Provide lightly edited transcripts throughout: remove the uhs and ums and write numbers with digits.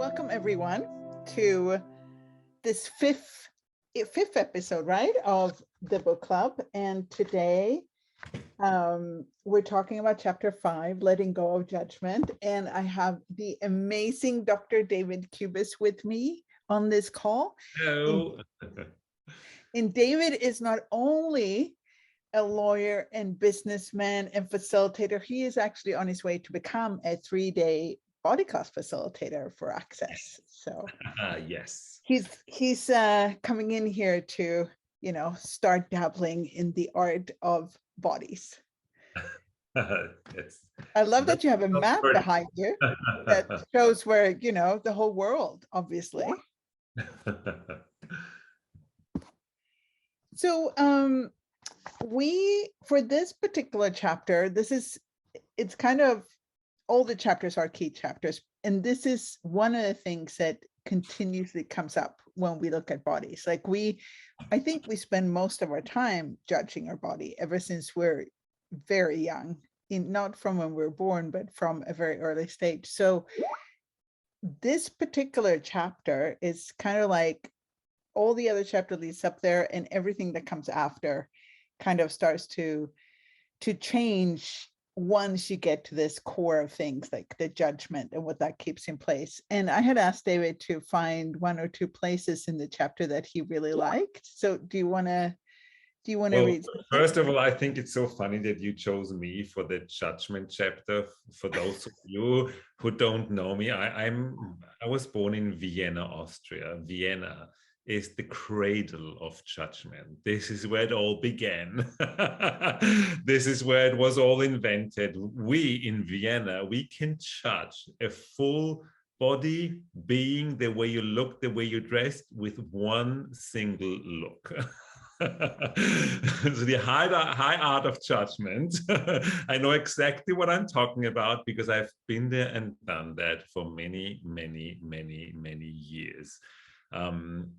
welcome everyone to this fifth episode, right, of the book club. And today we're talking about chapter 5, letting go of judgment. And I have the amazing Dr. David Kubes with me on this call. Hello. And David is not only a lawyer and businessman and facilitator, he is actually on his way to become a 3-day body class facilitator for Access. So yes, he's coming in here to, start dabbling in the art of bodies. Yes. I love that you have a map behind you that shows where, the whole world, obviously. So for this particular chapter, it's kind of, all the chapters are key chapters. And this is one of the things that continuously comes up when we look at bodies. Like I think we spend most of our time judging our body ever since we're very young, not from when we're born, but from a very early stage. So this particular chapter is kind of like all the other chapter leads up there, and everything that comes after kind of starts to change once you get to this core of things like the judgment and what that keeps in place. And I had asked David to find 1 or 2 places in the chapter that he really liked. So do you want to read? First of all, I think it's so funny that you chose me for the judgment chapter. For those of you who don't know me, I was born in Vienna, Austria. Vienna is the cradle of judgment. This is where it all began. This is where it was all invented. We in Vienna, we can judge a full body being, the way you look, the way you dress, with one single look. So the high art of judgment. I know exactly what I'm talking about because I've been there and done that for many, many, many, many years. And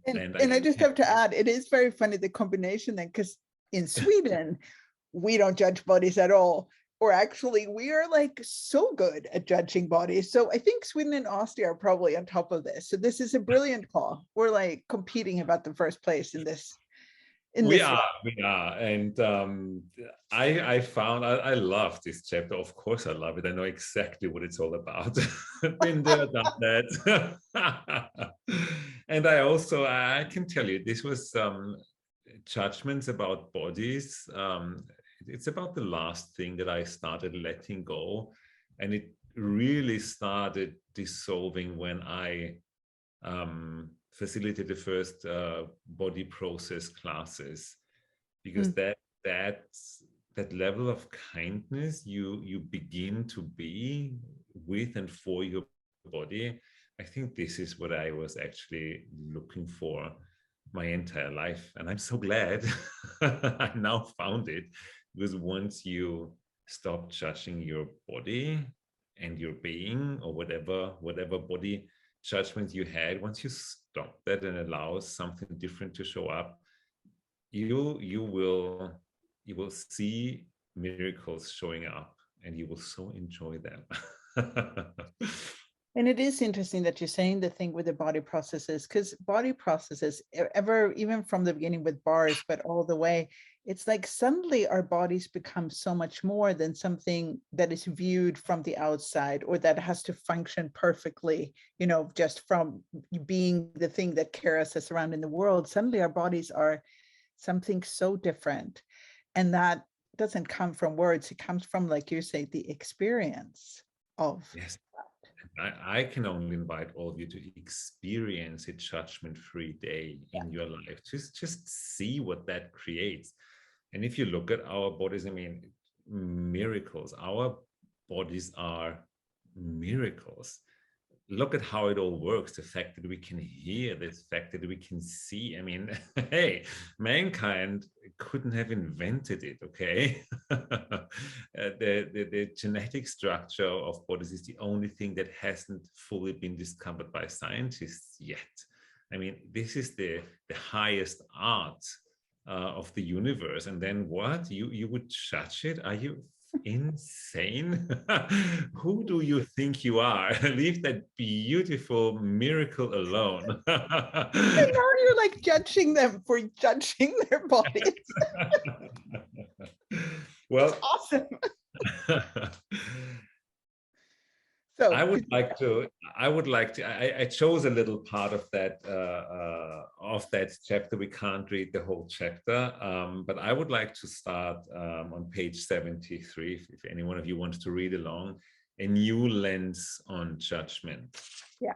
I just have to add, it is very funny, the combination then, because in Sweden, we don't judge bodies at all. Or actually, we are like so good at judging bodies. So I think Sweden and Austria are probably on top of this. So this is a brilliant call. We're like competing about the first place in this. We are, and I found I love this chapter. Of course, I love it. I know exactly what it's all about. Been there, done that. And I can tell you, this was judgments about bodies. It's about the last thing that I started letting go, and it really started dissolving when I facilitate the first body process classes, because that level of kindness you begin to be with and for your body. I think this is what I was actually looking for my entire life, and I'm so glad I now found it, because once you stop judging your body and your being, or whatever body judgment you had, once you stop that and allow something different to show up, you will see miracles showing up, and you will so enjoy them. And it is interesting that you're saying the thing with the body processes, because body processes, even from the beginning with bars, but all the way, it's like suddenly our bodies become so much more than something that is viewed from the outside, or that has to function perfectly, just from being the thing that carries us around in the world. Suddenly our bodies are something so different. And that doesn't come from words. It comes from, like you say, the experience of. Yes. I can only invite all of you to experience a judgment-free day in your life. Just see what that creates. And if you look at our bodies, I mean, miracles. Our bodies are miracles. Look at how it all works. The fact that we can hear, the fact that we can see. I mean, hey, mankind couldn't have invented it, okay? The genetic structure of bodies is the only thing that hasn't fully been discovered by scientists yet. I mean, this is the highest art of the universe. And then what? You would judge it? Are you insane? Who do you think you are? Leave that beautiful miracle alone. And now you're like judging them for judging their bodies. Well, it's awesome. So I would like to. I chose a little part of that chapter. We can't read the whole chapter, but I would like to start on page 73. If any one of you wants to read along, a new lens on judgment. Yeah.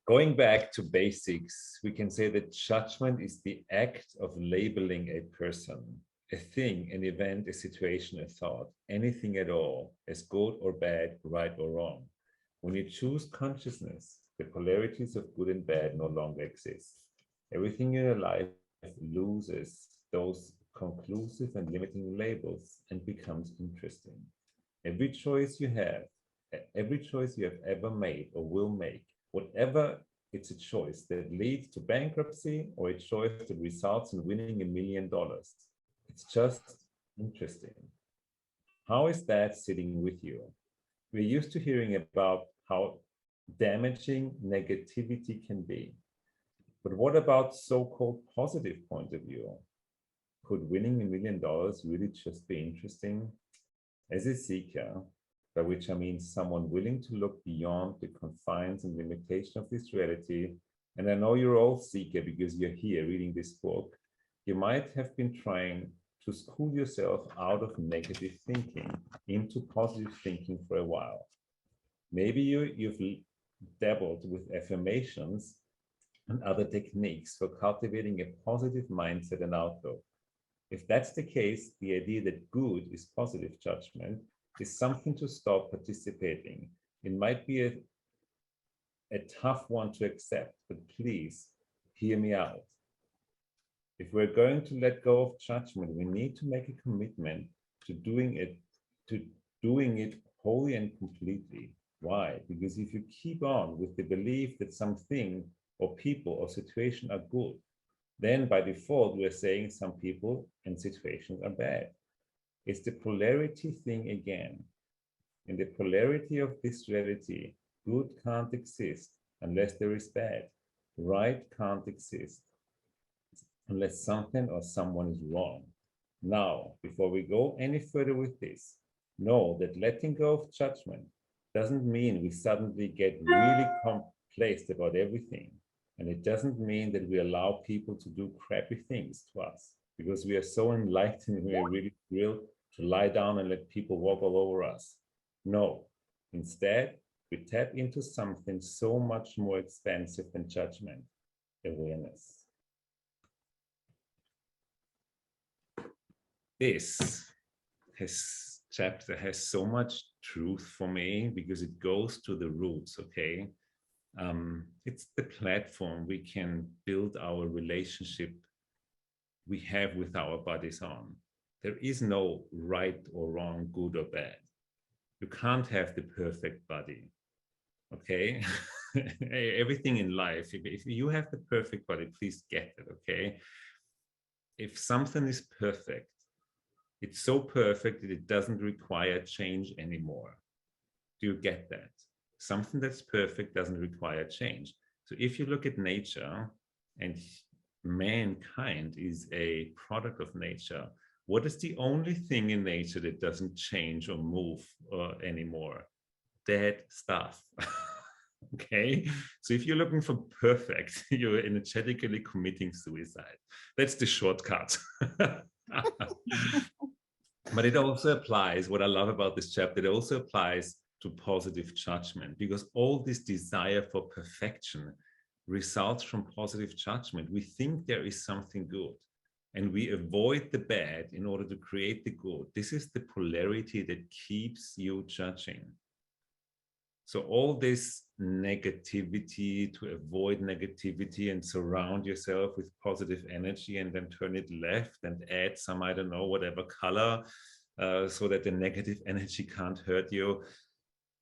Going back to basics, we can say that judgment is the act of labeling a person, a thing, an event, a situation, a thought, anything at all, as good or bad, right or wrong. When you choose consciousness, the polarities of good and bad no longer exist. Everything in your life loses those conclusive and limiting labels and becomes interesting. Every choice you have ever made or will make, whatever it's a choice that leads to bankruptcy or a choice that results in winning $1 million. It's just interesting. How is that sitting with you? We're used to hearing about how damaging negativity can be. But what about so-called positive point of view? Could winning $1 million really just be interesting? As a seeker, by which I mean someone willing to look beyond the confines and limitation of this reality, and I know you're all seeker because you're here reading this book, you might have been trying to school yourself out of negative thinking into positive thinking for a while. Maybe you've dabbled with affirmations and other techniques for cultivating a positive mindset and outlook. If that's the case, the idea that good is positive judgment is something to stop participating. It might be a tough one to accept, but please hear me out. If we're going to let go of judgment, we need to make a commitment to doing it wholly and completely. Why? Because if you keep on with the belief that something or people or situation are good, then by default, we're saying some people and situations are bad. It's the polarity thing again. In the polarity of this reality, good can't exist unless there is bad. Right can't exist unless something or someone is wrong. Now, before we go any further with this, know that letting go of judgment doesn't mean we suddenly get really complacent about everything. And it doesn't mean that we allow people to do crappy things to us because we are so enlightened, we are really thrilled to lie down and let people walk all over us. No, instead, we tap into something so much more expansive than judgment, awareness. This chapter has so much truth for me because it goes to the roots, okay? It's the platform we can build our relationship we have with our bodies on. There is no right or wrong, good or bad. You can't have the perfect body, okay? Everything in life, if you have the perfect body, please get it, okay? If something is perfect, it's so perfect that it doesn't require change anymore. Do you get that? Something that's perfect doesn't require change. So if you look at nature, and mankind is a product of nature, what is the only thing in nature that doesn't change or move anymore? Dead stuff. Okay, so if you're looking for perfect, you're energetically committing suicide. That's the shortcut. But it also applies, what I love about this chapter, it also applies to positive judgment, because all this desire for perfection results from positive judgment. We think there is something good and we avoid the bad in order to create the good. This is the polarity that keeps you judging. So all this negativity, to avoid negativity and surround yourself with positive energy and then turn it left and add some, I don't know, whatever color, so that the negative energy can't hurt you.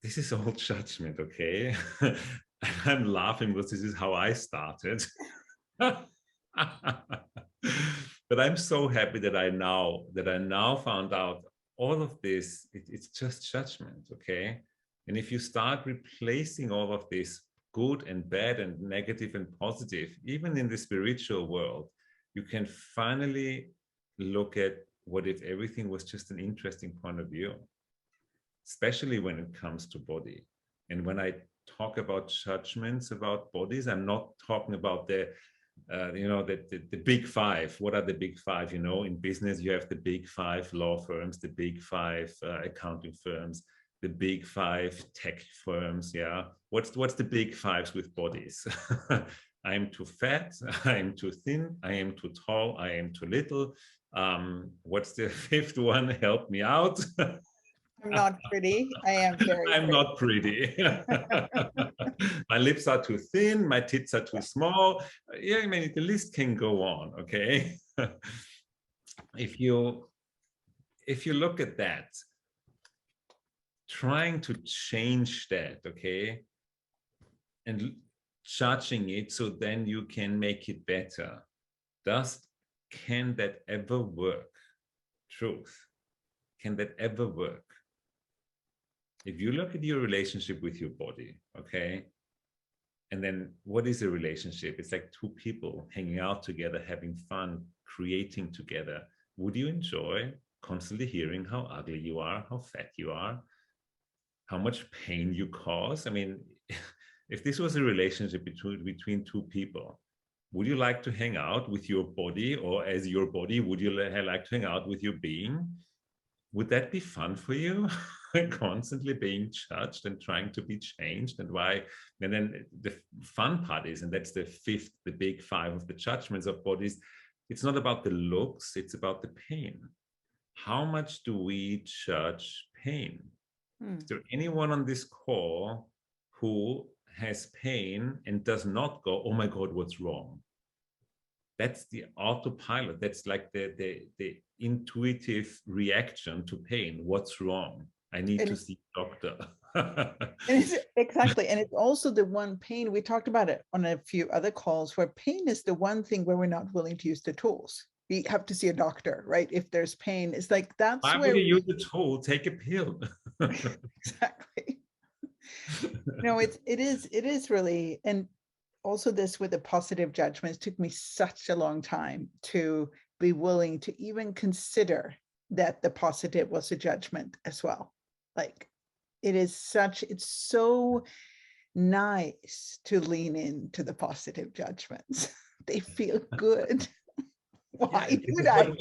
This is all judgment, okay? I'm laughing because this is how I started. But I'm so happy that I now found out all of this, it's just judgment, okay? And if you start replacing all of this good and bad and negative and positive, even in the spiritual world, you can finally look at what if everything was just an interesting point of view, especially when it comes to body. And when I talk about judgments about bodies, I'm not talking about the the big five. What are the big five? In business, you have the big five law firms, the big five accounting firms, the big five tech firms. Yeah. What's the big fives with bodies? I am too fat. I am too thin. I am too tall. I am too little. What's the fifth one? Help me out. I'm not pretty. I am very I'm pretty. not pretty. My lips are too thin. My tits are too small. Yeah, I mean, the list can go on, okay? If you look at that, trying to change that, okay, and judging it so then you can make it better, can that ever work? Truth. Can that ever work? If you look at your relationship with your body, okay, and then what is a relationship? It's like two people hanging out together, having fun, creating together. Would you enjoy constantly hearing how ugly you are, how fat you are, how much pain you cause? I mean, if this was a relationship between two people, would you like to hang out with your body, or as your body, would you like to hang out with your being? Would that be fun for you? Constantly being judged and trying to be changed, and why? And then the fun part is, and that's the big five of the judgments of bodies, it's not about the looks, it's about the pain. How much do we judge pain? Is there anyone on this call who has pain and does not go, oh my God, what's wrong? That's the autopilot. That's like the intuitive reaction to pain. What's wrong? I need to see a doctor. Exactly. And it's also the one pain, we talked about it on a few other calls, where pain is the one thing where we're not willing to use the tools. We have to see a doctor, right? If there's pain, it's like, that's why where would you use the tool? Take a pill. Exactly. No, it is really, and also this with the positive judgments took me such a long time to be willing to even consider that the positive was a judgment as well. Like, it's so nice to lean into the positive judgments. They feel good. Why would I?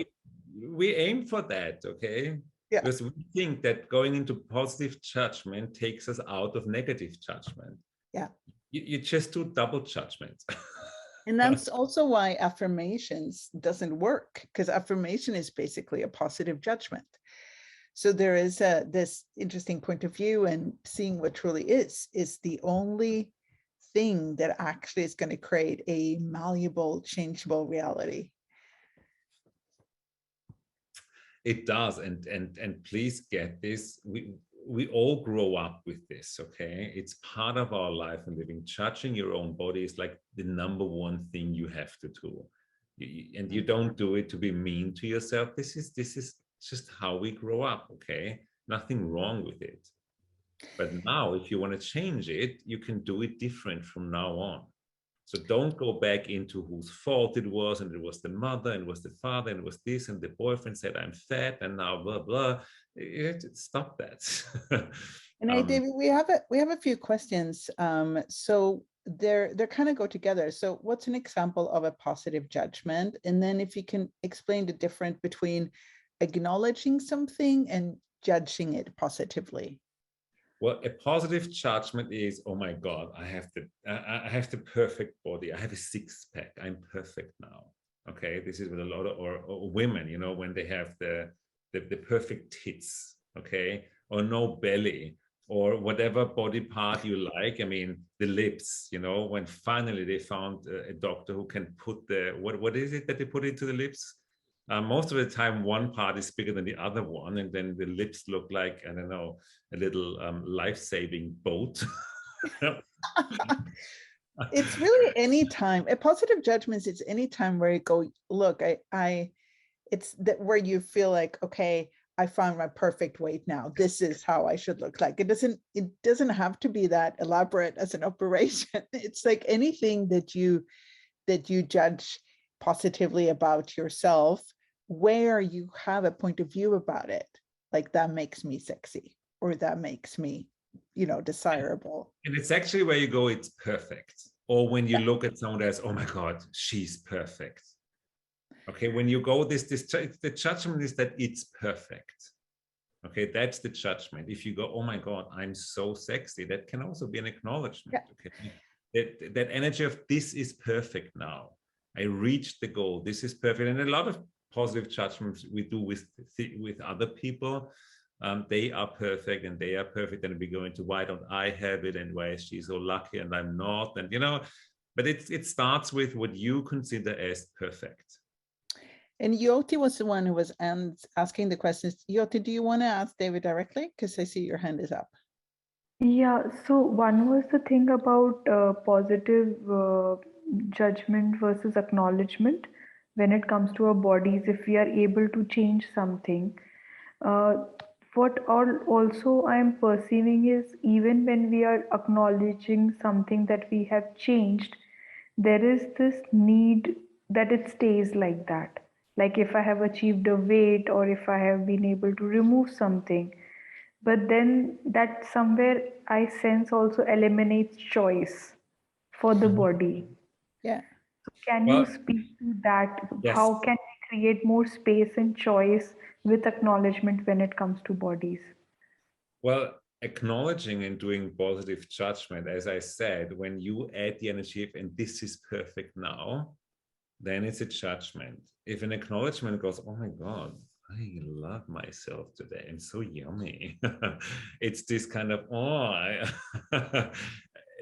We aim for that, okay? Yeah. Because we think that going into positive judgment takes us out of negative judgment. Yeah. You just do double judgment. And that's also why affirmations doesn't work, because affirmation is basically a positive judgment. So there is this interesting point of view, and seeing what truly is the only thing that actually is going to create a malleable, changeable reality. It does, and please get this. We all grow up with this, okay? It's part of our life and living. Judging your own body is like the number one thing you have to do. And you don't do it to be mean to yourself. This is just how we grow up, okay? Nothing wrong with it. But now, if you want to change it, you can do it different from now on. So don't go back into whose fault it was, and it was the mother, and it was the father, and it was this, and the boyfriend said I'm fat, and now blah blah. You have to stop that. And hey, David, we have a few questions. So they're kind of go together. So what's an example of a positive judgment? And then if you can explain the difference between acknowledging something and judging it positively. Well, a positive judgment is, oh my God, I have the perfect body. I have a six-pack. I'm perfect now. Okay, this is with a lot of or women, when they have the perfect tits. Okay, or no belly, or whatever body part you like. I mean, the lips. When finally they found a doctor who can put what is it that they put into the lips? Most of the time, one part is bigger than the other one, and then the lips look like, I don't know, a little life-saving boat. It's really any time. A positive judgment is any time where you go, look, it's that where you feel like, okay, I found my perfect weight now. This is how I should look like. It doesn't have to be that elaborate as an operation. It's like anything that you judge positively about yourself, where you have a point of view about it, like that makes me sexy, or that makes me, desirable. And it's actually where you go, it's perfect. Or when you look at someone else, oh my God, she's perfect. Okay, when you go the judgment is that it's perfect. Okay, that's the judgment. If you go, oh my God, I'm so sexy, that can also be an acknowledgement. Okay, that energy of this is perfect now. I reached the goal. This is perfect. And a lot of positive judgments we do with other people. They are perfect and they are perfect. And we go into why don't I have it, and why is she so lucky and I'm not? And but it starts with what you consider as perfect. And Yoti was the one who was asking the questions. Yoti, do you want to ask David directly? Because I see your hand is up. Yeah, so one was the thing about positive judgment versus acknowledgement when it comes to our bodies. If we are able to change something, uh, what also I am perceiving is, even when we are acknowledging something that we have changed, there is this need that it stays like that. Like if I have achieved a weight, or if I have been able to remove something, but then that somewhere I sense also eliminates choice for the body. Yeah. So can you speak to that? Yes. How can we create more space and choice with acknowledgement when it comes to bodies? Well, acknowledging and doing positive judgment, as I said, when you add the energy of, and this is perfect now, then it's a judgment. If an acknowledgement goes, oh my God, I love myself today, I'm so yummy. It's this kind of,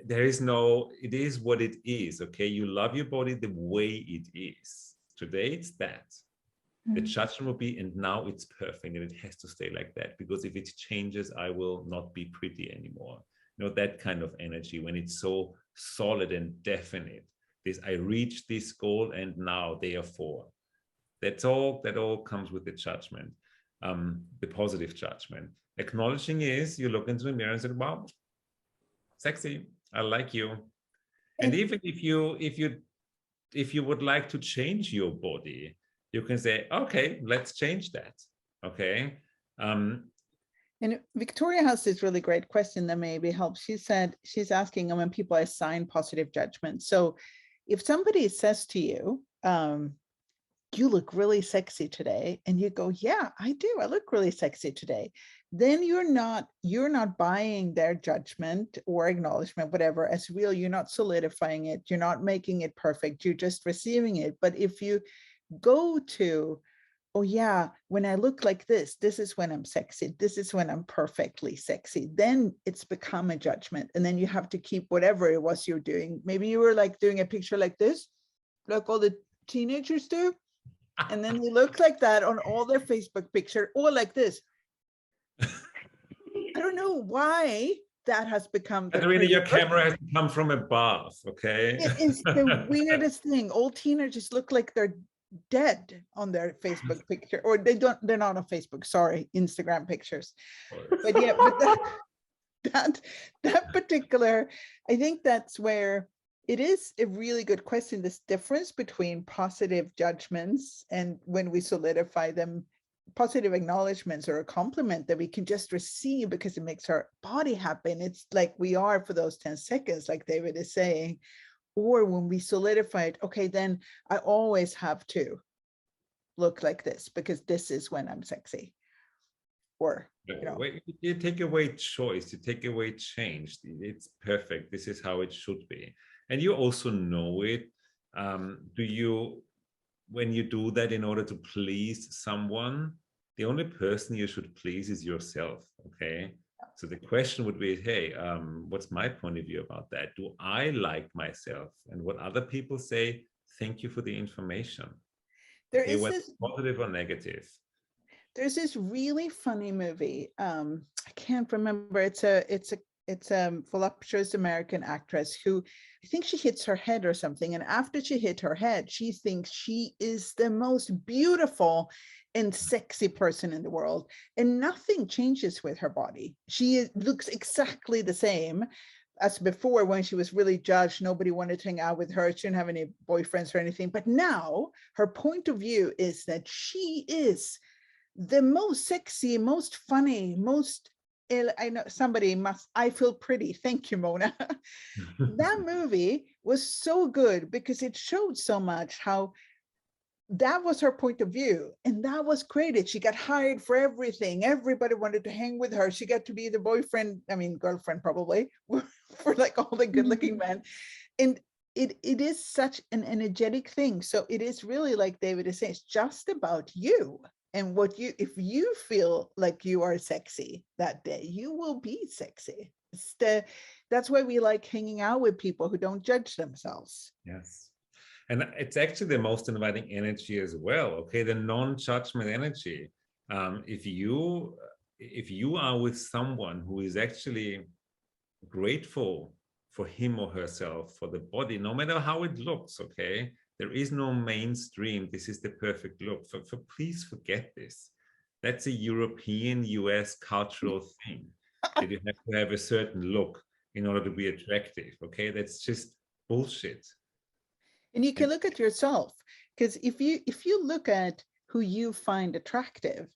there is no, it is what it is, okay? You love your body the way it is. Today it's that. The judgment will be, and now it's perfect and it has to stay like that, because if it changes, I will not be pretty anymore. That kind of energy, when it's so solid and definite. This, I reached this goal and now therefore. That all comes with the judgment, the positive judgment. Acknowledging is you look into the mirror and say, wow, sexy, I like you. And even if you would like to change your body, you can say, okay, let's change that. Okay. And Victoria has this really great question that maybe helps. She said, she's asking when people assign positive judgment. So if somebody says to you, you look really sexy today, and you go, yeah, I do, I look really sexy today, then you're not buying their judgment or acknowledgement, whatever, as real. You're not solidifying it, you're not making it perfect, you're just receiving it. But if you go to, oh yeah, when I look like this is when I'm sexy, this is when I'm perfectly sexy, then it's become a judgment. And then you have to keep whatever it was you're doing. Maybe you were like doing a picture like this, like all the teenagers do, and then they look like that on all their Facebook picture, or like this. I don't know why that has become the Katarina, your camera has to come from above, okay? It is the weirdest thing. All teenagers look like they're dead on their Facebook picture, or they're not on Facebook, sorry, Instagram pictures. But yeah, but that particular, I think that's where it is a really good question, this difference between positive judgments and when we solidify them, positive acknowledgements or a compliment that we can just receive because it makes our body happy. And it's like we are for those 10 seconds, like David is saying. Or when we solidify it, okay, then I always have to look like this because this is when I'm sexy. Or, you take away choice, you take away change. It's perfect. This is how it should be. And you also know it. When you do that in order to please someone, the only person you should please is yourself, okay? So the question would be, hey, what's my point of view about that? Do I like myself? And what other people say, thank you for the information. There is this positive or negative. There's this really funny movie. I can't remember. It's a It's a voluptuous American actress who, I think she hits her head or something. And after she hit her head, she thinks she is the most beautiful and sexy person in the world. And nothing changes with her body. Looks exactly the same as before when she was really judged. Nobody wanted to hang out with her. She didn't have any boyfriends or anything. But now her point of view is that she is the most sexy, most funny, most I know somebody must, I feel pretty. Thank you, Mona. That movie was so good because it showed so much how that was her point of view. And that was created. She got hired for everything. Everybody wanted to hang with her. She got to be the boyfriend, I mean, girlfriend probably, for like all the good looking men. And it is such an energetic thing. So it is really, like David is saying, it's just about you. And if you feel like you are sexy that day, you will be sexy. That's why we like hanging out with people who don't judge themselves. Yes. And it's actually the most inviting energy as well. Okay, the non-judgment energy. If you are with someone who is actually grateful for him or herself, for the body, no matter how it looks, okay, there is no mainstream, this is the perfect look. For please forget this. That's a European, US cultural thing, that you have to have a certain look in order to be attractive, okay? That's just bullshit. And you can look at yourself, because if you look at who you find attractive,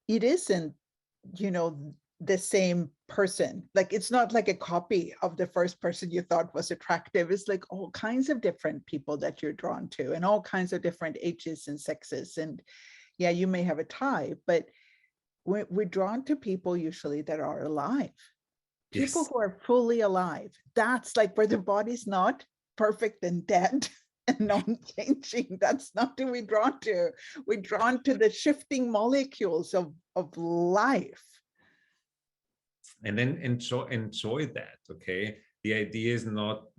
it isn't, the same person. Like, it's not like a copy of the first person you thought was attractive. It's like all kinds of different people that you're drawn to, and all kinds of different ages and sexes. And yeah, you may have a type, but we're drawn to people usually that are alive. People who are fully alive. That's like where the body's not perfect and dead and non-changing. That's not who we're drawn to. We're drawn to the shifting molecules of life. And then enjoy that, okay? The idea is not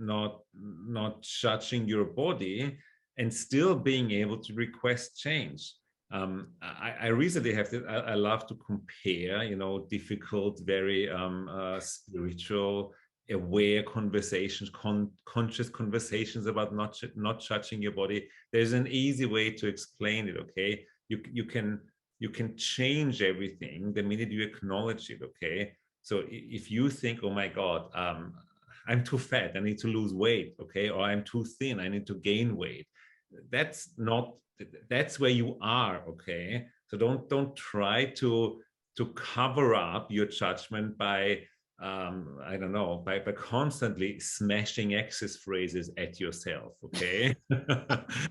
judging your body and still being able to request change. I recently I love to compare, difficult, very spiritual, aware conversations, conscious conversations about not judging your body. There's an easy way to explain it, okay? You can change everything the minute you acknowledge it, okay? So if you think, oh my God, I'm too fat, I need to lose weight, okay? Or I'm too thin, I need to gain weight. That's where you are, okay? So don't try to cover up your judgment by, I don't know, by constantly smashing access phrases at yourself, okay?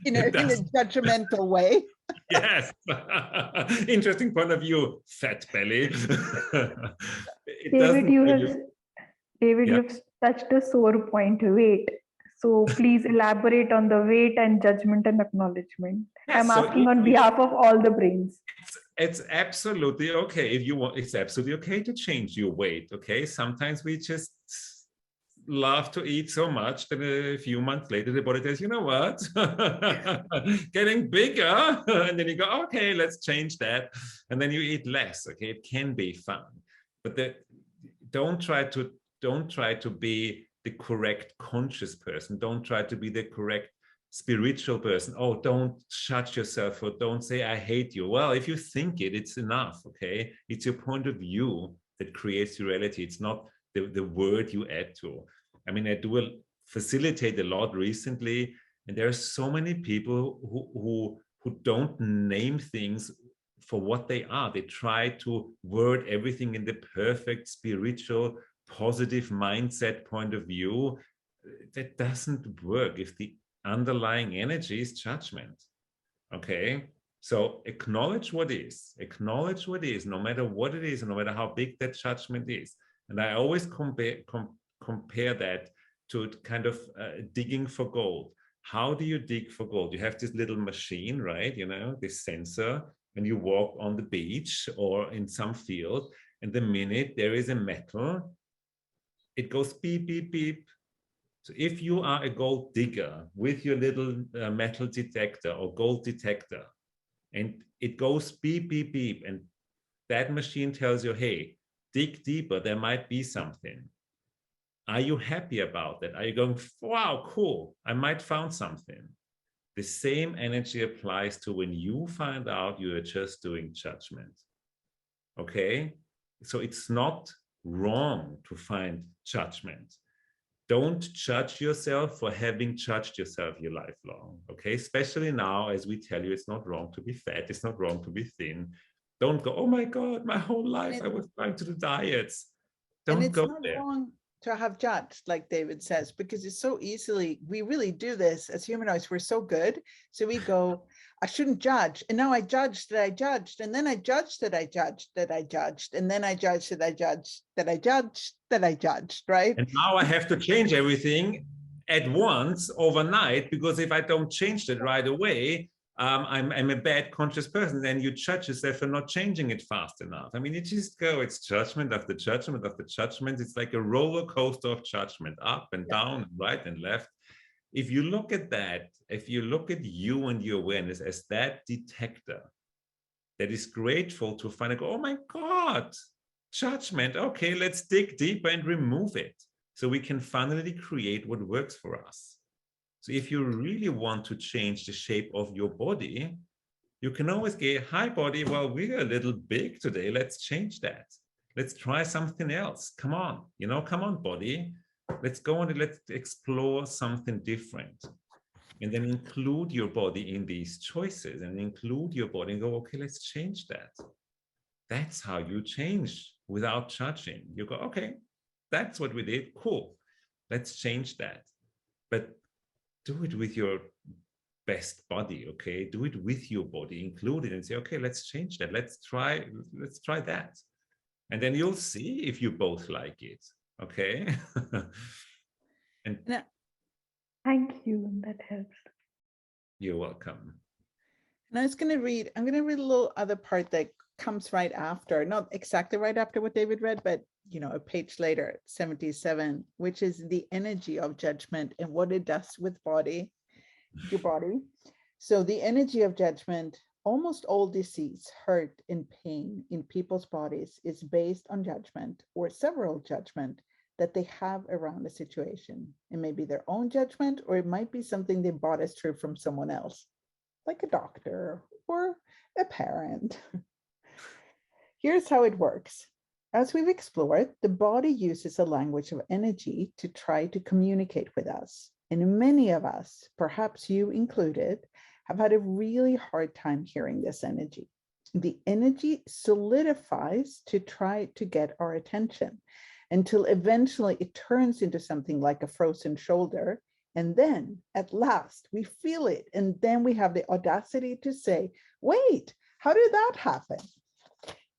In a judgmental way. Yes. Interesting point of view, fat belly. David, you've touched a sore point, weight. So please elaborate on the weight and judgment and acknowledgement. I'm asking on behalf of all the brains. It's absolutely okay if you want. It's absolutely okay to change your weight. Okay, sometimes we just love to eat so much that a few months later the body says, you know what, getting bigger, and then you go, okay, let's change that, and then you eat less. Okay, it can be fun, but don't try to be the correct conscious person. Don't try to be the correct spiritual person. Oh, don't judge yourself, or don't say I hate you. Well, if you think it's enough. Okay, it's your point of view that creates your reality. It's not the word you add to. I mean, I do facilitate a lot recently, and there are so many people who don't name things for what they are. They try to word everything in the perfect spiritual, positive mindset point of view. That doesn't work if the underlying energy is judgment. Okay, so acknowledge what is, no matter what it is, and no matter how big that judgment is. And I always compare that to kind of digging for gold. How do you dig for gold? You have this little machine, right? This sensor, and you walk on the beach or in some field, and the minute there is a metal, it goes beep, beep, beep. So if you are a gold digger with your little metal detector or gold detector, and it goes beep, beep, beep, and that machine tells you, hey, dig deeper, there might be something. Are you happy about that? Are you going, wow, cool, I might found something? The same energy applies to when you find out you are just doing judgment. Okay? So it's not wrong to find judgment. Don't judge yourself for having judged yourself your life long. Okay? Especially now, as we tell you, it's not wrong to be fat, it's not wrong to be thin. Don't go, oh my God, my whole life I was trying to do diets. Don't go not there. wrong to have judged, like David says, because it's so easily, we really do this as humanoids, we're so good. So we go, I shouldn't judge. And now I judged that I judged. And then I judged that I judged that I judged. And then I judged that I judged that I judged that I judged, right? And now I have to change everything at once overnight, because if I don't change it right away, I'm a bad conscious person. And you judge yourself for not changing it fast enough. I mean, you just go, it's judgment after judgment after judgment. It's like a roller coaster of judgment, up and down, right and left. If you look at that, if you look at you and your awareness as that detector that is grateful to find, oh my God, judgment. Okay, let's dig deeper and remove it so we can finally create what works for us. So if you really want to change the shape of your body, you can always go, hi body, well, we're a little big today. Let's change that. Let's try something else. Come on, come on body. Let's go on and let's explore something different. And then include your body in these choices and include your body and go, okay, let's change that. That's how you change without judging. You go, okay, that's what we did. Cool. Let's change that. But do it with your best body, okay? Do it with your body, include it and say, okay, let's change that. Let's try that. And then you'll see if you both like it, okay? And thank you, that helps. You're welcome. And I'm going to read a little other part that comes right after, not exactly right after what David read, but a page later, 77, which is the energy of judgment and what it does with your body. So the energy of judgment, almost all disease, hurt, and pain in people's bodies is based on judgment or several judgment that they have around a situation. It may be their own judgment, or it might be something they bought as true from someone else, like a doctor or a parent. Here's how it works. As we've explored, the body uses a language of energy to try to communicate with us. And many of us, perhaps you included, have had a really hard time hearing this energy. The energy solidifies to try to get our attention until eventually it turns into something like a frozen shoulder. And then at last we feel it. And then we have the audacity to say, wait, how did that happen?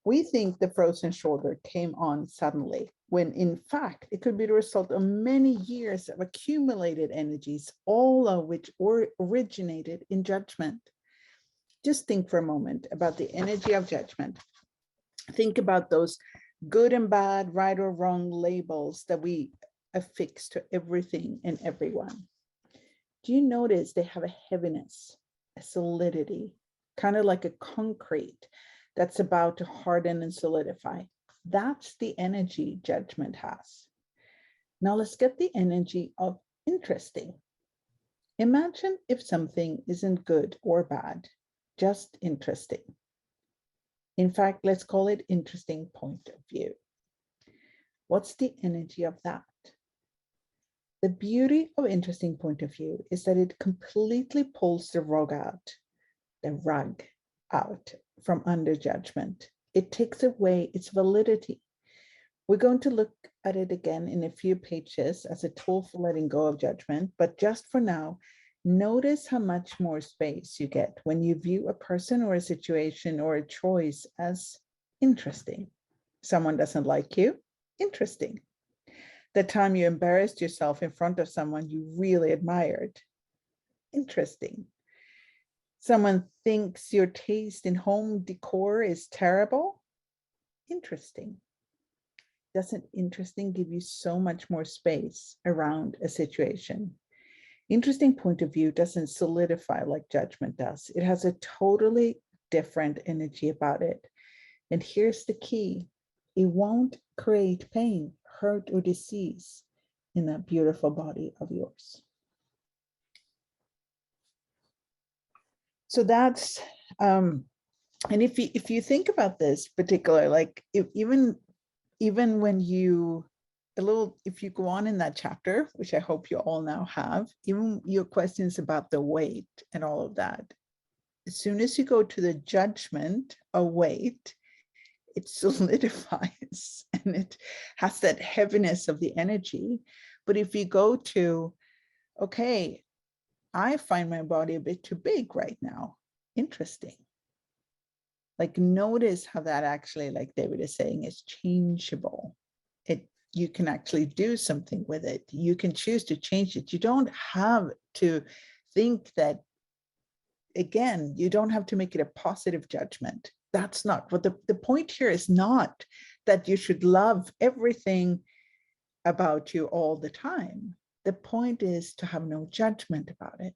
We think the frozen shoulder came on suddenly, when in fact, it could be the result of many years of accumulated energies, all of which originated in judgment. Just think for a moment about the energy of judgment. Think about those good and bad, right or wrong labels that we affix to everything and everyone. Do you notice they have a heaviness, a solidity, kind of like a concrete that's about to harden and solidify? That's the energy judgment has. Now let's get the energy of interesting. Imagine if something isn't good or bad, just interesting. In fact, let's call it interesting point of view. What's the energy of that? The beauty of interesting point of view is that it completely pulls the rug out from under judgment. It takes away its validity. We're going to look at it again in a few pages as a tool for letting go of judgment, but just for now, notice how much more space you get when you view a person or a situation or a choice as interesting. Someone doesn't like you, interesting. The time you embarrassed yourself in front of someone you really admired, interesting. Someone thinks your taste in home decor is terrible, interesting. Doesn't interesting give you so much more space around a situation? Interesting point of view doesn't solidify like judgment does. It has a totally different energy about it. And here's the key. It won't create pain, hurt, or disease. in that beautiful body of yours. So that's, and if you think about this particular, like even when you, if you go on in that chapter, which I hope you all now have, even your questions about the weight and all of that, as soon as you go to the judgment of weight, it solidifies and it has that heaviness of the energy. But if you go to, okay, I find my body a bit too big right now. Interesting. Like, notice how that actually, like David is saying, is changeable. You can actually do something with it. You can choose to change it. You don't have to think that, again, you don't have to make it a positive judgment. That's not what the point here is, not that you should love everything about you all the time. The point is to have no judgment about it,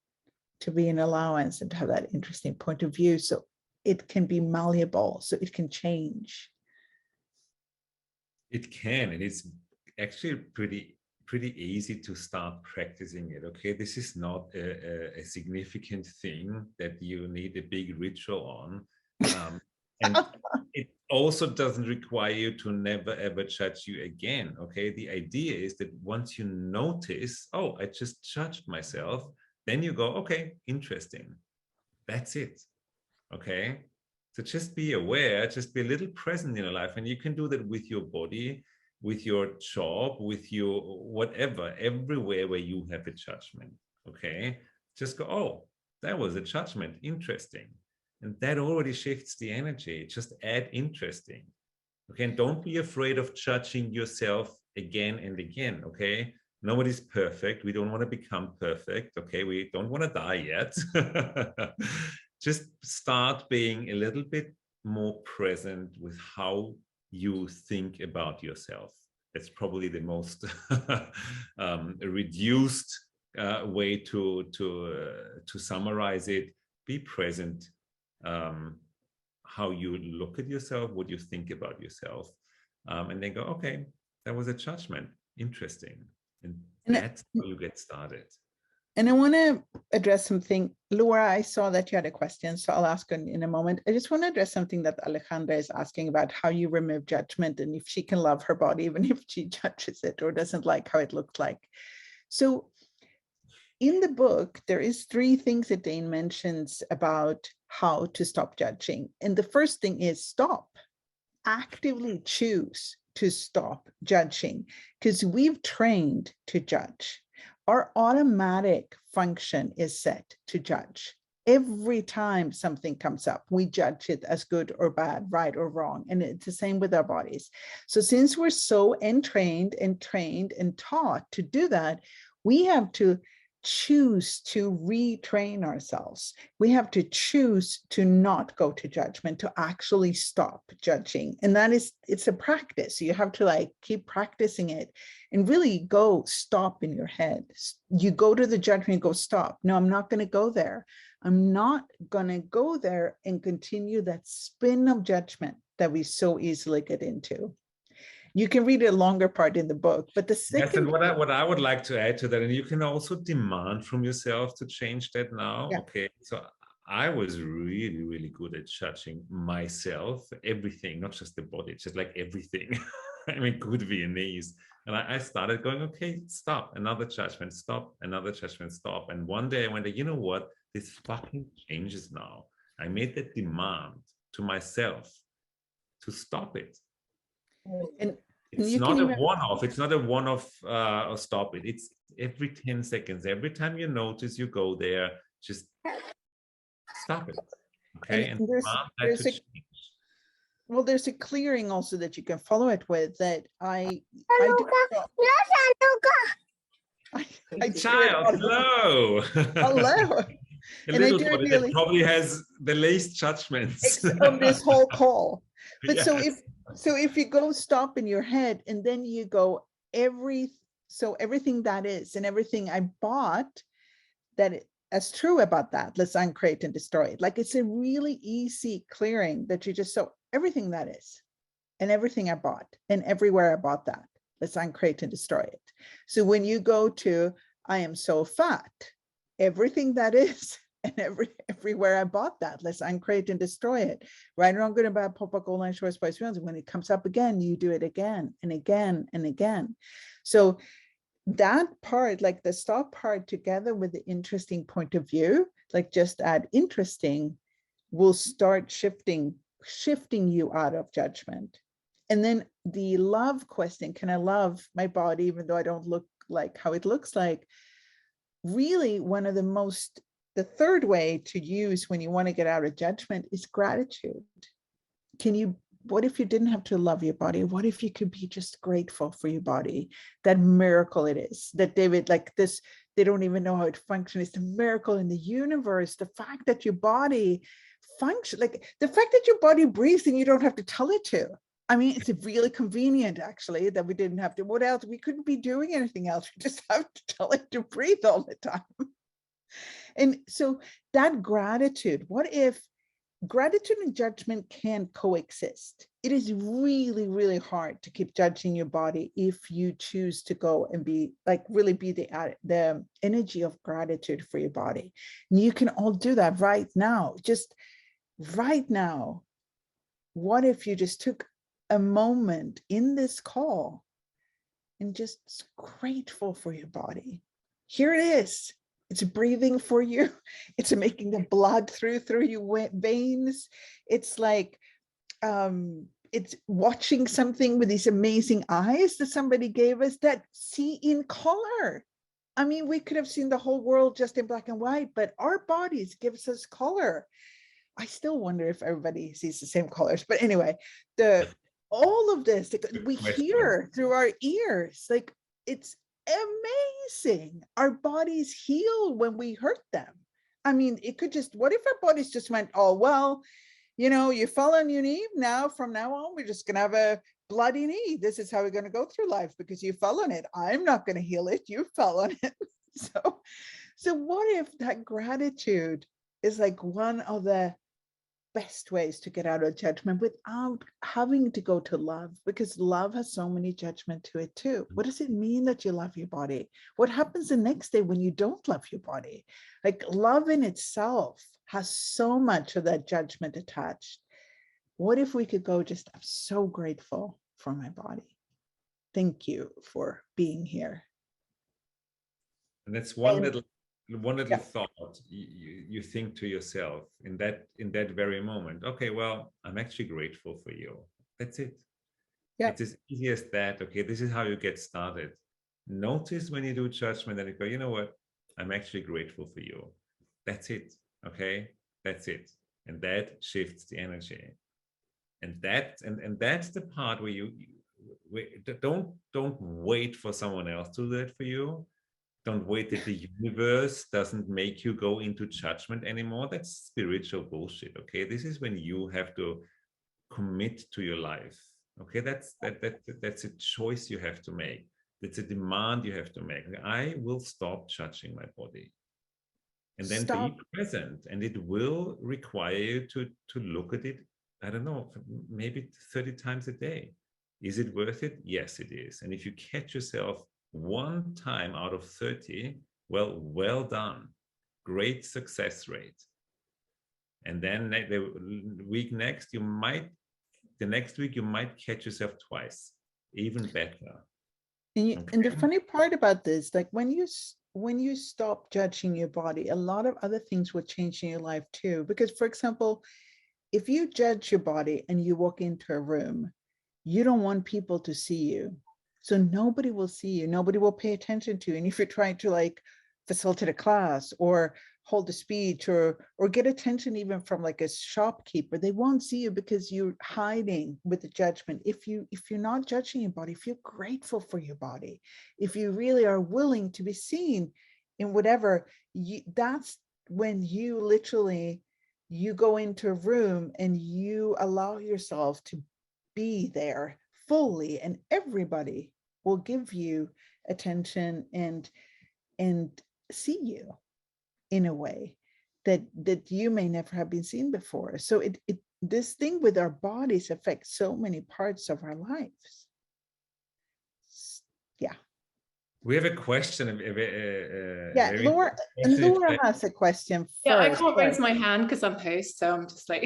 to be an allowance and to have that interesting point of view. So it can be malleable, so it can change. It can, and it's actually pretty easy to start practicing it. Okay, this is not a significant thing that you need a big ritual on, and it also doesn't require you to never ever judge you again. Okay, the idea is that once you notice, oh, I just judged myself, then you go, okay, interesting, that's it. Okay, so just be aware, just be a little present in your life, and you can do that with your body, with your job, with your whatever, everywhere where you have a judgment. Okay, just go, oh, that was a judgment, interesting, and that already shifts the energy. Just add interesting. Okay, and don't be afraid of judging yourself again and again. Okay, nobody's perfect. We don't want to become perfect. Okay, we don't want to die yet. Just start being a little bit more present with how you think about yourself. That's probably the most reduced way to summarize it. Be present, how you look at yourself, what you think about yourself, and then go, okay, that was a judgment, interesting, and that's how you get started. And I want to address something. Laura, I saw that you had a question, so I'll ask in a moment. I just want to address something that Alejandra is asking about, how you remove judgment and if she can love her body, even if she judges it or doesn't like how it looks like. So in the book, there is 3 things that Dain mentions about how to stop judging. And the first thing is stop. Actively choose to stop judging, because we've trained to judge. Our automatic function is set to judge. Every time something comes up, we judge it as good or bad, right or wrong. And it's the same with our bodies. So since we're so entrained and trained and taught to do that, we have to choose to retrain ourselves. We have to choose to not go to judgment, to actually stop judging. And that is, it's a practice. You have to like keep practicing it and really go stop in your head. You go to the judgment and go stop. No, I'm not going to go there. I'm not going to go there and continue that spin of judgment that we so easily get into. You can read a longer part in the book, but the second— Yes, and what I would like to add to that, and you can also demand from yourself to change that now. Yeah. Okay, so I was really, really good at judging myself, everything, not just the body, just like everything. I mean, good Viennese. And I started going, okay, stop, another judgment, stop, another judgment, stop. And one day I went, you know what, this fucking changes now. I made that demand to myself to stop it. And it's not a one-off. It's not a one-off or stop it. It's every 10 seconds. Every time you notice you go there, just stop it. Okay. And there's a clearing also that you can follow it with that I child, hello. Hello. A little body that probably has the least judgments on this whole call. But yes. so if you go stop in your head and then you go everything that is and everything I bought that as true about that, let's uncreate and destroy it. Like it's a really easy clearing that you just, so everything that is and everything I bought and everywhere I bought that, let's uncreate and destroy it. So when you go to, I am so fat, everything that is, and everywhere I bought that, let's uncreate and destroy it. Right or wrong, good and bad, pop up, goal line, short, spice, and when it comes up again, you do it again and again and again. So that part, like the stop part, together with the interesting point of view, like just add interesting, will start shifting you out of judgment. And then the love question, can I love my body even though I don't look like how it looks like? Really, one of the third way to use when you want to get out of judgment is gratitude. What if you didn't have to love your body? What if you could be just grateful for your body? That miracle it is, that David, like this, they don't even know how it functions. It's a miracle in the universe. The fact that your body functions, like the fact that your body breathes and you don't have to tell it to. I mean, it's really convenient, actually, that we didn't have to. What else? We couldn't be doing anything else. We just have to tell it to breathe all the time. And so that gratitude, what if gratitude and judgment can coexist? It is really, really hard to keep judging your body if you choose to go and be like, really be the energy of gratitude for your body. And you can all do that right now, just right now. What if you just took a moment in this call and just grateful for your body? Here it is. It's breathing for you. It's making the blood through your veins. It's like, it's watching something with these amazing eyes that somebody gave us that see in color. I mean, we could have seen the whole world just in black and white, but our bodies gives us color. I still wonder if everybody sees the same colors, but anyway, all of this, we hear through our ears, like it's amazing. Our bodies heal when we hurt them. I mean, it could just, what if our bodies just went, oh, well, you know, you fell on your knee. Now, from now on, we're just going to have a bloody knee. This is how we're going to go through life because you fell on it. I'm not going to heal it. You fell on it. So what if that gratitude is like one of the best ways to get out of judgment without having to go to love, because love has so many judgment to it too. What does it mean that you love your body? What happens the next day when you don't love your body? Like, love in itself has so much of that judgment attached. What if we could go, just, I'm so grateful for my body. Thank you for being here. And that's one little thought you think to yourself in that very moment. Okay, well, I'm actually grateful for you. That's it. Yeah. It's as easy as that. Okay, this is how you get started. Notice when you do judgment and you go, you know what? I'm actually grateful for you. That's it. Okay, that's it. And that shifts the energy. And that's the part where you don't wait for someone else to do that for you. Don't wait that the universe doesn't make you go into judgment anymore. That's spiritual bullshit. Okay, this is when you have to commit to your life. Okay, that's a choice you have to make. That's a demand you have to make. I will stop judging my body, and then be present. And it will require you to look at it. I don't know, maybe 30 times a day. Is it worth it? Yes, it is. And if you catch yourself one time out of 30, well done. Great success rate. And then the next week you might catch yourself twice, even better. And the funny part about this, like when you stop judging your body, a lot of other things will change in your life too. Because, for example, if you judge your body and you walk into a room, you don't want people to see you. So nobody will see you. Nobody will pay attention to you. And if you're trying to like facilitate a class or hold a speech or get attention even from like a shopkeeper, they won't see you because you're hiding with the judgment. If you're not judging your body, if you're grateful for your body, if you really are willing to be seen in whatever, that's when you literally, you go into a room and you allow yourself to be there fully, and everybody will give you attention and see you in a way that you may never have been seen before. So this thing with our bodies affects so many parts of our lives. We have a question. Yeah, Laura, and Laura has a question first. Yeah, I can't raise my hand because I'm host, so I'm just like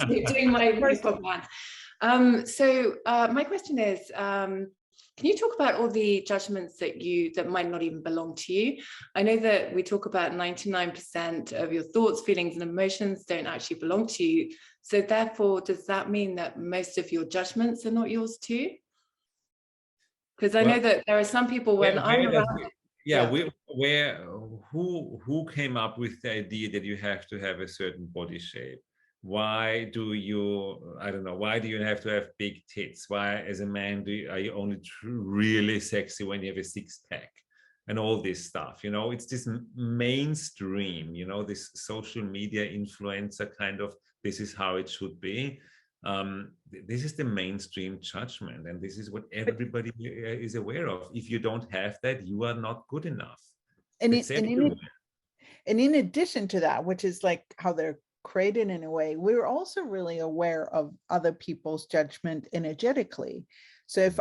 doing my hand. So my question is, can you talk about all the judgments that might not even belong to you? I know that we talk about 99% of your thoughts, feelings, and emotions don't actually belong to you. So therefore, does that mean that most of your judgments are not yours too? Because I know that there are some people when I'm around. Who came up with the idea that you have to have a certain body shape? Why do you, I don't know, why do you have to have big tits? Why, as a man, are you only really sexy when you have a six-pack? And all this stuff, you know, it's this mainstream, you know, this social media influencer kind of, this is how it should be. This is the mainstream judgment, and this is what everybody is aware of. If you don't have that, you are not good enough. And in addition to that, which is like how they're created in a way, we're also really aware of other people's judgment energetically. So if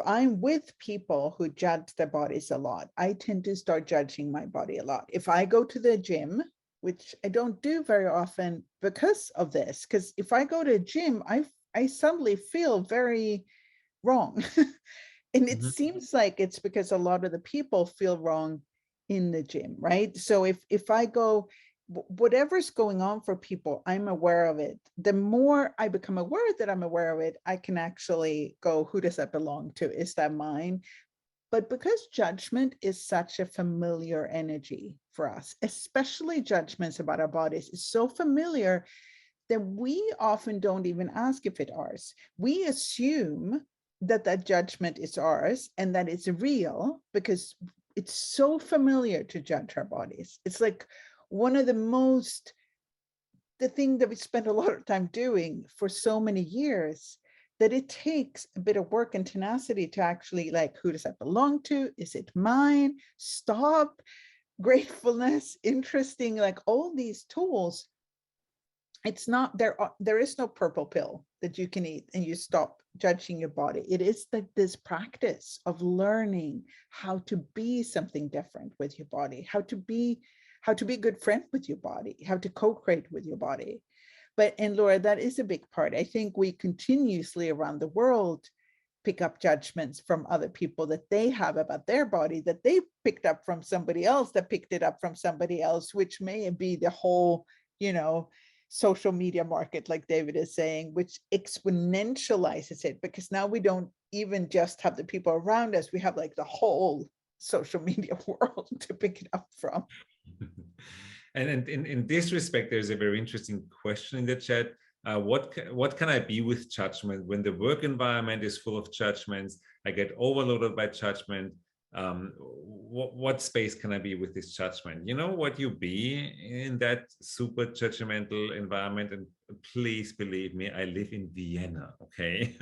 I'm with people who judge their bodies a lot, I tend to start judging my body a lot. If I go to the gym, which I don't do very often because of this, because if I go to a gym, I suddenly feel very wrong. And it seems like it's because a lot of the people feel wrong in the gym, right? So if I go, whatever's going on for people, I'm aware of it. The more I become aware that I'm aware of it, I can actually go, who does that belong to? Is that mine? But because judgment is such a familiar energy for us, especially judgments about our bodies, is so familiar that we often don't even ask if it's ours. We assume that that judgment is ours and that it's real because it's so familiar to judge our bodies. It's like one of the thing that we spent a lot of time doing for so many years, that it takes a bit of work and tenacity to actually, like, who does that belong to? Is it mine? Stop. Gratefulness, interesting, like all these tools. It's not there is no purple pill that you can eat and you stop judging your body. It is like this practice of learning how to be something different with your body, how to be a good friend with your body, how to co-create with your body. But, and Laura, that is a big part. I think we continuously around the world pick up judgments from other people that they have about their body, that they picked up from somebody else, that picked it up from somebody else, which may be the whole, you know, social media market, like David is saying, which exponentializes it, because now we don't even just have the people around us, we have like the whole social media world to pick it up from. And in this respect, there's a very interesting question in the chat. What can I be with judgment when the work environment is full of judgments? I get overloaded by judgment. What space can I be with this judgment? You know what you be in that super judgmental environment? And please believe me, I live in Vienna, okay?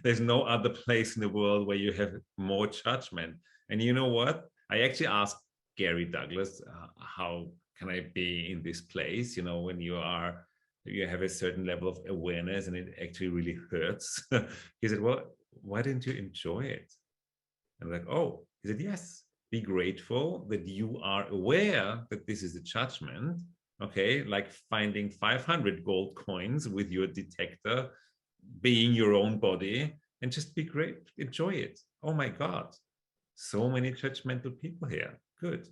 There's no other place in the world where you have more judgment. And you know what? I actually asked Gary Douglas, how can I be in this place? You know, when you have a certain level of awareness and it actually really hurts. He said, well, why didn't you enjoy it? And I'm like, oh, he said, yes, be grateful that you are aware that this is a judgment. Okay, like finding 500 gold coins with your detector, being your own body, and just be great, enjoy it. Oh my God, so many judgmental people here. Good.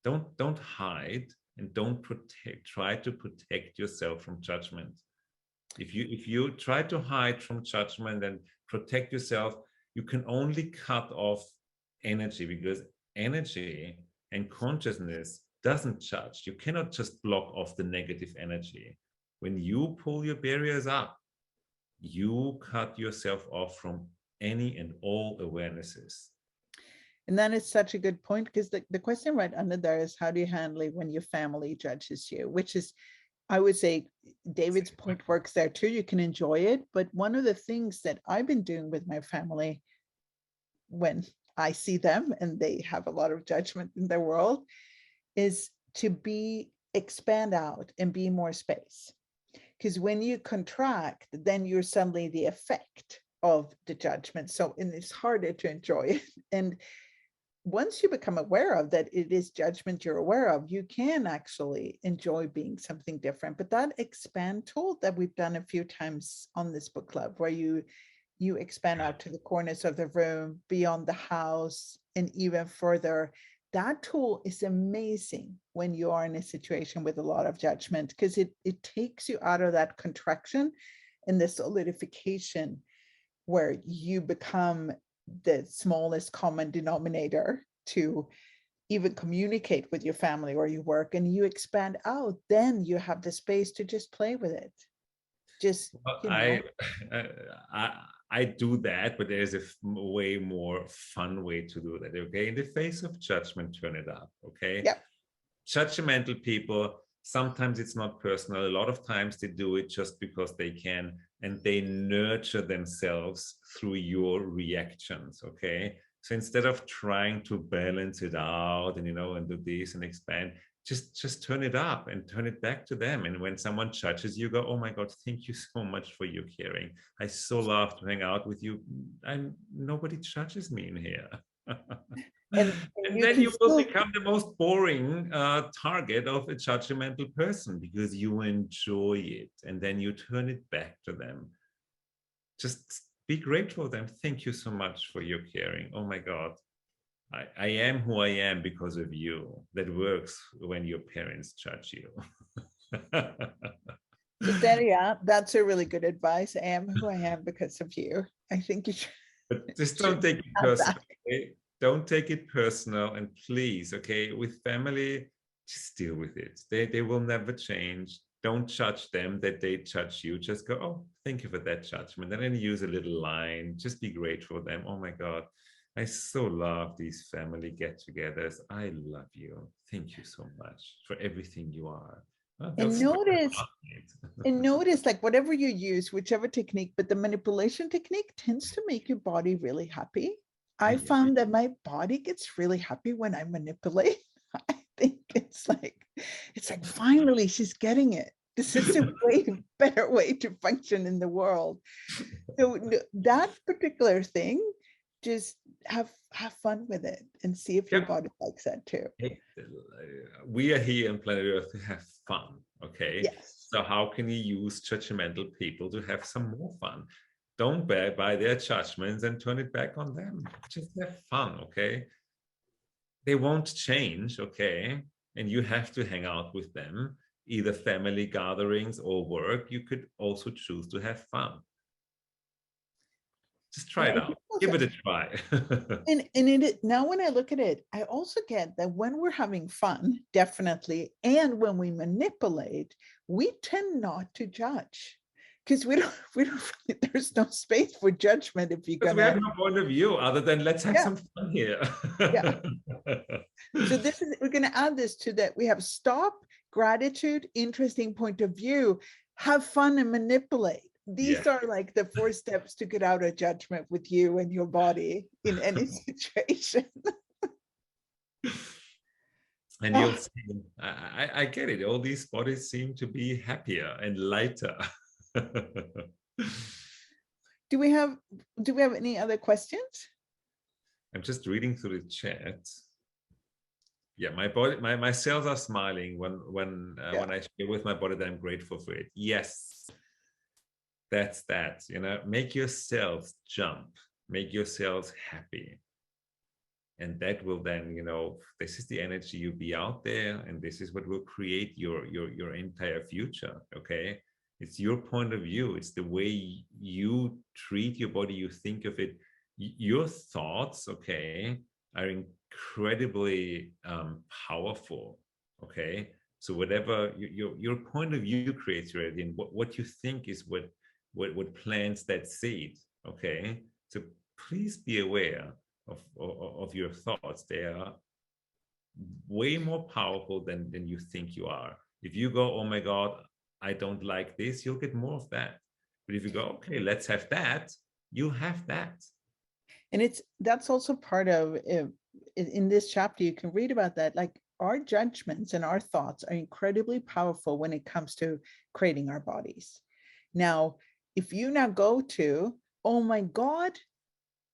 Don't hide and don't try to protect yourself from judgment. If you try to hide from judgment and protect yourself, you can only cut off energy, because energy and consciousness doesn't judge. You cannot just block off the negative energy. When you pull your barriers up, you cut yourself off from any and all awarenesses. And that is such a good point, because the question right under there is, how do you handle it when your family judges you? Which is, I would say, David's point works there too. You can enjoy it. But one of the things that I've been doing with my family when I see them and they have a lot of judgment in their world is to expand out and be more space. Because when you contract, then you're suddenly the effect of the judgment. So, and it's harder to enjoy it. And once you become aware of that, it is judgment you're aware of, you can actually enjoy being something different. But that expand tool that we've done a few times on this book club, where you expand out to the corners of the room, beyond the house, and even further, that tool is amazing when you are in a situation with a lot of judgment, because it takes you out of that contraction and the solidification where you become the smallest common denominator to even communicate with your family or your work, and you expand out, then you have the space to just play with it. Just, you know. I do that, but there's a way more fun way to do that. Okay, in the face of judgment, turn it up. Okay. Yep. Judgmental people, sometimes it's not personal. A lot of times they do it just because they can, and they nurture themselves through your reactions. Okay. So instead of trying to balance it out and, you know, and do this and expand, just turn it up and turn it back to them. And when someone judges you, go, oh my God, thank you so much for your caring. I so love to hang out with you. Nobody judges me in here. And then you will become the most boring target of a judgmental person, because you enjoy it, and then you turn it back to them. Just be grateful to them. Thank you so much for your caring. Oh my God. I am who I am because of you. That works when your parents judge you. So there, yeah, that's a really good advice. I am who I am because of you. I think you should. But just don't take it personal. Okay? Don't take it personal, and please, okay, with family, just deal with it. They will never change. Don't judge them that they judge you. Just go, oh, thank you for that judgment. And then use a little line. Just be grateful for them. Oh my God. I so love these family get-togethers. I love you. Thank you so much for everything you are. And notice, like whatever you use, whichever technique, but the manipulation technique tends to make your body really happy. I found that my body gets really happy when I manipulate. I think it's like finally she's getting it. This is a better way to function in the world. So that particular thing, just have fun with it and see if your body likes that too. We are here on planet Earth to have fun, okay? Yes. So how can you use judgmental people to have some more fun? Don't buy their judgments and turn it back on them. Just have fun, okay? They won't change, okay? And you have to hang out with them, either family gatherings or work. You could also choose to have fun. Just try it out. Give it a try. and now when I look at it, I also get that when we're having fun, definitely, and when we manipulate, we tend not to judge, because we don't there's no space for judgment if you're gonna. We have no point of view other than let's have some fun here. So we're gonna add this to that. We have stop, gratitude, interesting point of view, have fun, and manipulate. These are like the 4 steps to get out of judgment with you and your body in any situation. And you'll see, I get it. All these bodies seem to be happier and lighter. Do we have any other questions? I'm just reading through the chat. Yeah, my body, my cells are smiling when I share with my body that I'm grateful for it. Yes. That's that, you know, make yourselves jump, make yourselves happy. And that will then, you know, this is the energy you'll be out there, and this is what will create your entire future, okay? It's your point of view. It's the way you treat your body, you think of it. Your thoughts, okay, are incredibly powerful, okay? So whatever your point of view creates your reality, and what you think is what plants that seed, okay? So please be aware of your thoughts. They are way more powerful than you think you are. If you go, oh my God, I don't like this, you'll get more of that. But if you go, okay, let's have that, you have that. And that's also part of, in this chapter, you can read about that, like our judgments and our thoughts are incredibly powerful when it comes to creating our bodies. Now, if you now go to oh my God,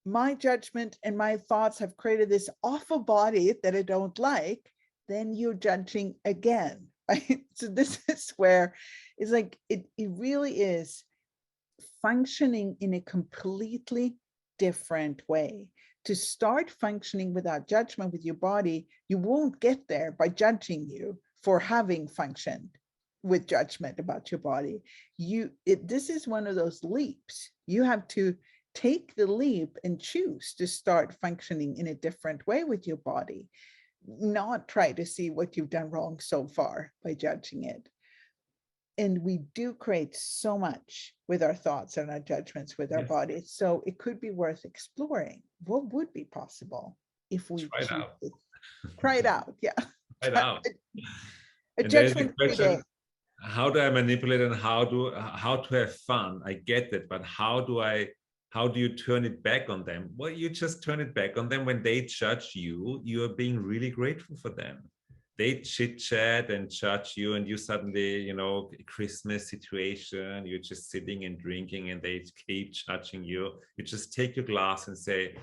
my judgment and my thoughts have created this awful body that I don't like, then you're judging again, right? So this is where it's like, it really is functioning in a completely different way. To start functioning without judgment with your body, you won't get there by judging you for having functioned with judgment about your body. This is one of those leaps. You have to take the leap and choose to start functioning in a different way with your body, not try to see what you've done wrong so far by judging it. And we do create so much with our thoughts and our judgments with our bodies. So it could be worth exploring what would be possible if we try it out. Try it out. Yeah. Try it out. A judgment free day. How do I manipulate and how to have fun? I get it, but how do you turn it back on them? Well, you just turn it back on them when they judge you. You are being really grateful for them. They chit chat and judge you, and you suddenly, you know, Christmas situation, you're just sitting and drinking and they keep judging you. You just take your glass and say,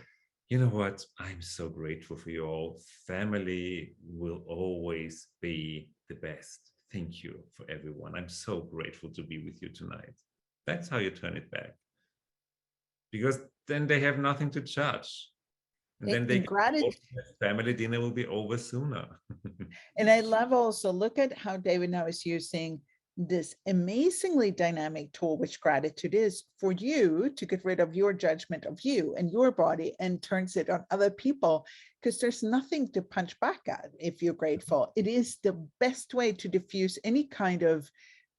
you know what, I'm so grateful for you all. Family will always be the best. Thank you for everyone. I'm so grateful to be with you tonight. That's how you turn it back. Because then they have nothing to judge. And then they gratitude. Family dinner will be over sooner. And I love also, look at how David now is using this amazingly dynamic tool, which gratitude is, for you to get rid of your judgment of you and your body and turns it on other people, because there's nothing to punch back at if you're grateful. It is the best way to diffuse any kind of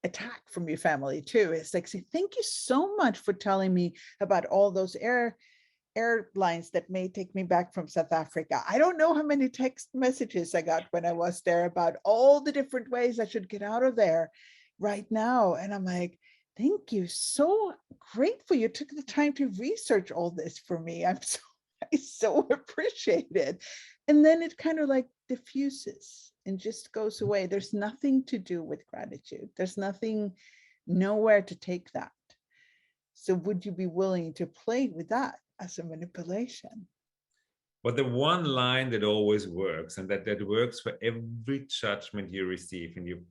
attack from your family too. It's like, say, thank you so much for telling me about all those airlines that may take me back from South Africa. I don't know how many text messages I got when I was there about all the different ways I should get out of there right now. And I'm like, thank you, so grateful you took the time to research all this for me. I so appreciate it. And then it kind of like diffuses and just goes away. There's nothing to do with gratitude. There's nowhere to take that. So would you be willing to play with that as a manipulation? But the one line that always works, and that works for every judgment you receive, and you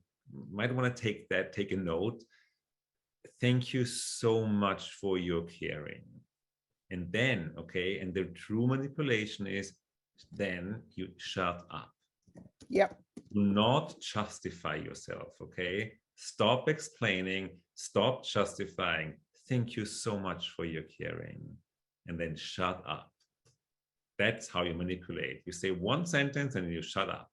might want to take a note. Thank you so much for your caring. And then, okay, and the true manipulation is, then you shut up. Yep. Do not justify yourself, okay? Stop explaining, stop justifying. Thank you so much for your caring. And then shut up. That's how you manipulate. You say one sentence and you shut up.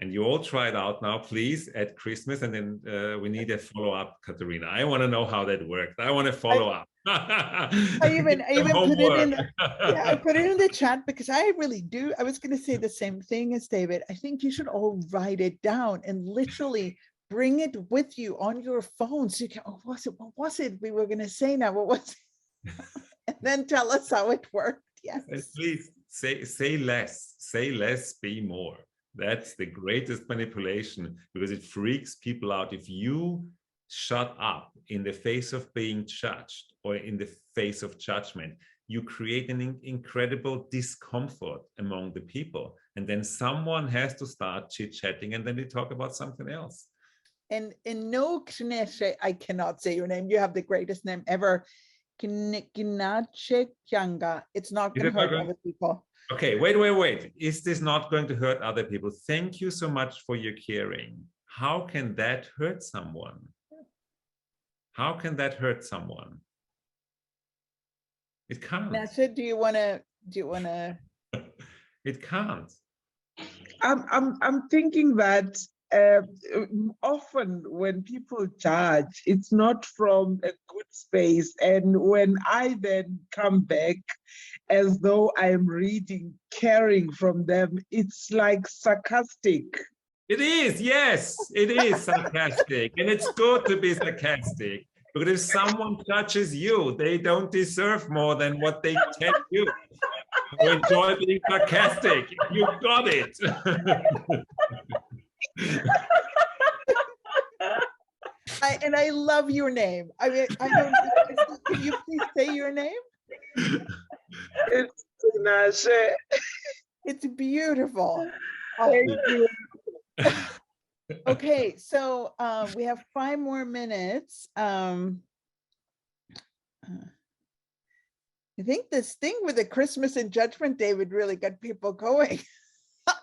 And you all try it out now, please, at Christmas. And then we need a follow-up, Katarina. I want to know how that worked. I want to follow up. I even put it in I put it in the chat because I really do. I was going to say the same thing as David. I think you should all write it down and literally bring it with you on your phone. So you can, oh, what was it we were going to say now? What was it? And then tell us how it worked. Yes. And please say less, be more. That's the greatest manipulation, because it freaks people out. If you shut up in the face of being judged or in the face of judgment, you create an incredible discomfort among the people. And then someone has to start chit-chatting, and then they talk about something else. And no, I cannot say your name. You have the greatest name ever. Kyanga. It's not going to hurt other people. Okay, wait. Is this not going to hurt other people? Thank you so much for your caring. How can that hurt someone? How can that hurt someone? It can't. Nasha, do you want to? It can't. I'm thinking that often when people judge, it's not from a good space. And when I then come back as though I'm reading, caring from them, it's like sarcastic. It is, yes, it is sarcastic. And it's good to be sarcastic, because if someone judges you, they don't deserve more than what they tell you. So enjoy being sarcastic. You got it. I love your name. I mean, I don't. Can you please say your name? It's Tinashe. It's beautiful. Oh, Thank you. okay, so we have 5 more minutes. I think this thing with the Christmas and Judgment, David, really got people going.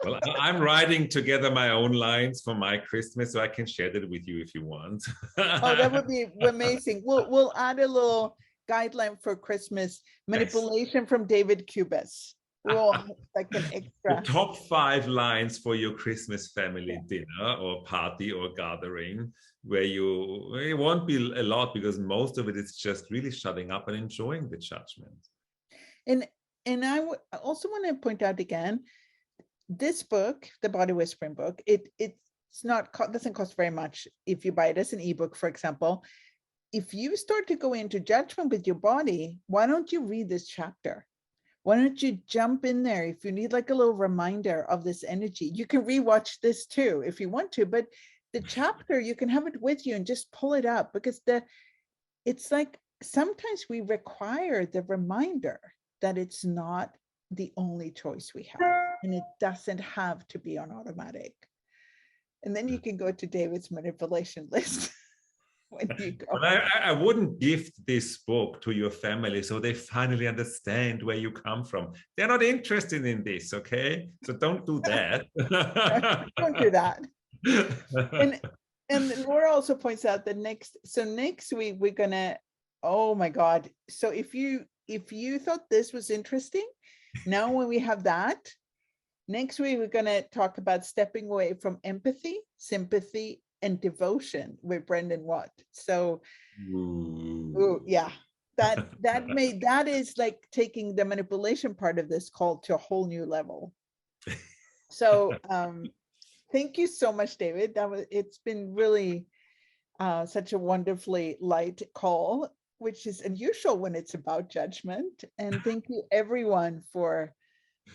Well, I'm writing together my own lines for my Christmas, so I can share that with you if you want. Oh, that would be amazing. We'll add a little guideline for Christmas manipulation from David Kubes. We'll like an extra. The top 5 lines for your Christmas family dinner or party or gathering, where it won't be a lot because most of it is just really shutting up and enjoying the judgment. And I also want to point out again, this book, the Body Whispering book, it's not doesn't cost very much if you buy it as an ebook, for example. If you start to go into judgment with your body, why don't you read this chapter? Why don't you jump in there if you need like a little reminder of this energy? You can rewatch this too if you want to, but the chapter, you can have it with you and just pull it up, because it's like sometimes we require the reminder that it's not the only choice we have, and it doesn't have to be on automatic. And then you can go to David's manipulation list. When you go. But I wouldn't gift this book to your family so they finally understand where you come from. They're not interested in this, okay? So don't do that. Don't do that. And Laura also points out that next week we're gonna, oh my God. So if you thought this was interesting, now when we have that, next week we're gonna talk about stepping away from empathy, sympathy, and devotion with Brendan Watt. So yeah, that is like taking the manipulation part of this call to a whole new level. So thank you so much, David. It's been really such a wonderfully light call, which is unusual when it's about judgment. And thank you everyone for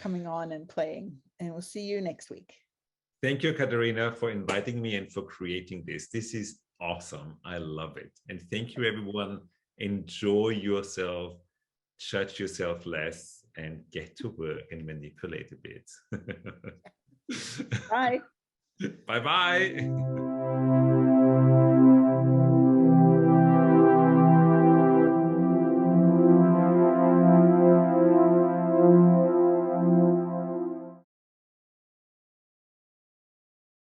coming on and playing, and we'll see you next week. Thank you, Katarina, for inviting me and for creating this. This is awesome. I love it. And thank you, everyone. Enjoy yourself, judge yourself less, and get to work and manipulate a bit. Bye. Bye-bye.